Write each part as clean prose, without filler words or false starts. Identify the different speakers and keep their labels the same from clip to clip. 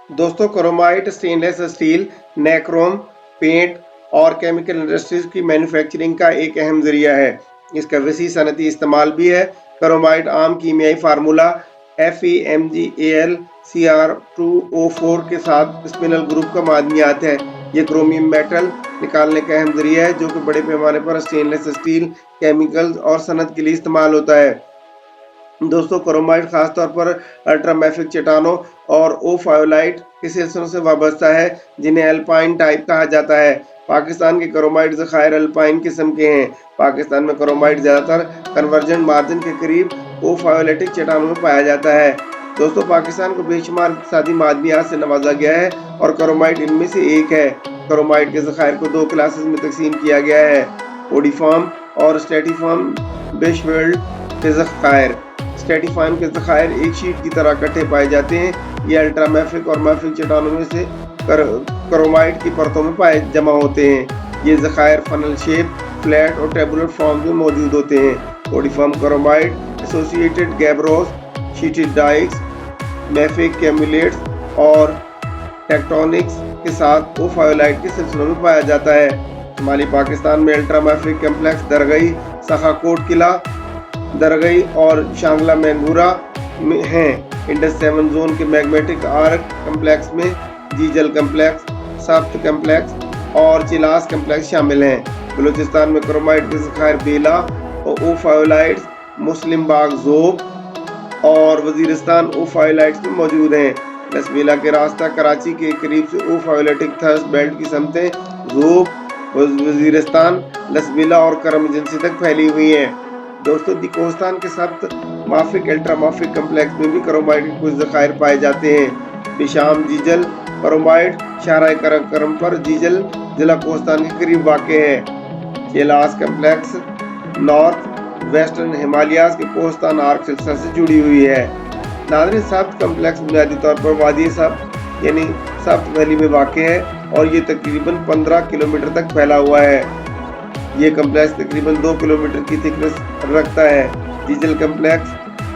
Speaker 1: दोस्तों chromite stainless steel, नेक्रोम, paint और chemical industries की मैन्युफैक्चरिंग का एक अहम जरिया है। इसका वसी सनती इस्तेमाल भी है। क्रोमाइट आम कीमियाई फार्मूला FeMgAl Cr2O4 के साथ स्पिनल ग्रुप का मादनियात है। ये क्रोमियम मेटल निकालने का अहम जरिया है जो कि बड़े पैमाने पर स्टेनलेस स्टील, केमिकल्स और सनत के लिए इस्तेमाल होता है। दोस्तों क्रोमाइट खासतौर पर अल्ट्रामैफिक चट्टानों और ओफायोलाइट के सिलसिलों से वाबस्ता है जिन्हें अल्पाइन टाइप कहा जाता है। पाकिस्तान के क्रोमाइट ज़खायर अल्पाइन किस्म के हैं। पाकिस्तान में क्रोमाइट ज़्यादातर कन्वर्जेंट मार्जिन के करीब ओफायोलेटिक चट्टानों में पाया जाता है। दोस्तों पाकिस्तान को बेशुमार इक़्तिसादी मादनियात से नवाजा गया है और क्रोमाइट इनमें से एक है। क्रोमाइट के ज़खायर को दो क्लासेस में तकसीम किया गया है, ओडिफॉर्म और स्ट्रैटिफॉर्म बेशवेल्ड के ज़खायर। स्ट्रैटिफॉर्म के ज़खायर एक शीट की तरह इकट्ठे पाए जाते हैं। ये अल्ट्रामैफिक और मैफिक चट्टानों में से क्रोमाइट की परतों में जमा होते हैं। ये ज़खायर फनल शेप, फ्लैट और टेबुलर फॉर्म में मौजूद होते हैं। Podiform chromite associated gabbros, sheeted dykes, mafic cumulates और टेक्टोनिक्स के साथ ओफायोलाइट के सिलसिलों में पाया जाता है। शुमाली पाकिस्तान में अल्ट्रामैफिक कम्प्लेक्स दरगई, सखाकोट किला, दरगई और शांगला मैंगूरा में हैं। इंडस 7 जोन के मैग्मेटिक आर्क कम्प्लेक्स में जीजल कम्प्लेक्स, सफ्त कम्प्लेक्स और चिलास कम्प्लेक्स शामिल हैं। बलूचिस्तान में क्रोमाइट के ज़खायर बेला और ओफायोलाइट्स, मुस्लिम बाग ज़ोब और वजीरिस्तान ओफायोलाइट्स में मौजूद हैं। लसबेला के रास्ता कराची के करीब से ओफायोलेटिक थर्स्ट बेल्ट की समतें ज़ोब, वजीरिस्तान, लसबेला और करम एजेंसी तक फैली हुई हैं। दोस्तों दिकोस्तान के सख्त माफिक अल्ट्रामाफिक कम्प्लेक्स में भी क्रोमाइट के कुछ ज़खायर पाए जाते हैं। बिशाम जीजल क्रोमाइट शाहराह करम पर जीजल जिला कोस्तान के करीब वाक़ है। चेलास कम्प्लेक्स नॉर्थ वेस्टर्न हिमालयाज के कोस्तान आर्क सिलसिला से जुड़ी हुई है। नाज़रीन सफ्त कम्प्लेक्स बुनियादी तौर पर वादी सफ्त यानी सफ्त वैली में वाक़ है और ये तकरीबन 15 किलोमीटर तक फैला हुआ है। ये कम्प्लेक्स तकरीबन 2 किलोमीटर की थिकनेस रखता है। जीजल कम्प्लेक्स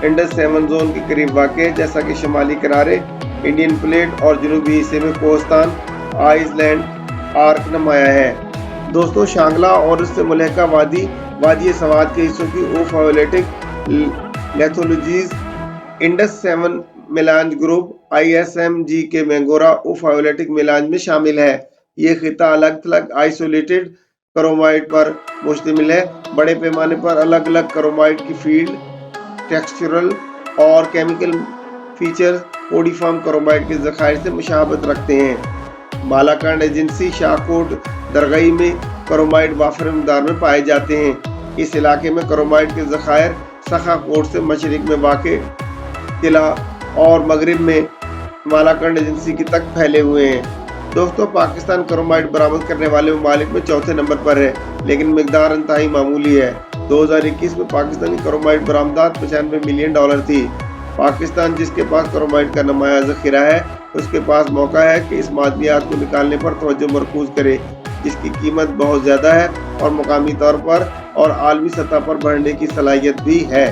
Speaker 1: इंडस 7 जोन के करीब वाक़ है, जैसा कि शुमाली किनारे इंडियन प्लेट और जनूबी हिस्से में कोस्तान आइसलैंड आर्क नुमाया है। दोस्तों शांगला और उससे मुल्हका वादी सवाद के हिस्सों की ओफायोलेटिक लेथोलॉजीज इंडस 7 मेलांज ग्रुप ISMG के मैंगोरा ओफायोलेटिक मेलांज में शामिल है। ये खिता अलग थलग आइसोलेटेड क्रोमाइट पर मुश्तमिल है। बड़े पैमाने पर अलग अलग क्रोमाइट की फील्ड, टेक्सचरल और केमिकल फीचर ओडिफॉर्म क्रोमाइट के ज़खायर से मुशाबत रखते हैं। बालाकंड एजेंसी शाहकोट दरगई में क्रोमाइट वाफर मकदार में पाए जाते हैं। इस इलाके में क्रोमाइट के ज़खायर सखाकोट से मशरिक में वाक़ किला और मगरिब में बालाकंड एजेंसी की तक फैले हुए हैं। दोस्तों पाकिस्तान क्रोमाइट बरामद करने वाले ममालिक में चौथे नंबर पर है, लेकिन मिकदार इंतहाई मामूली है। 2021 में पाकिस्तानी क्रोमाइट बरामदात $95 मिलियन थी। पाकिस्तान जिसके पास क्रोमाइट का नुमाया ज़ख़ीरा है, उसके पास मौका है कि इस मादनियात को निकालने पर तवज्जो मरकूज़ करे, जिसकी कीमत बहुत ज़्यादा है और मुकामी तौर पर और आलमी सतह पर बढ़ने की सलाहियत भी है।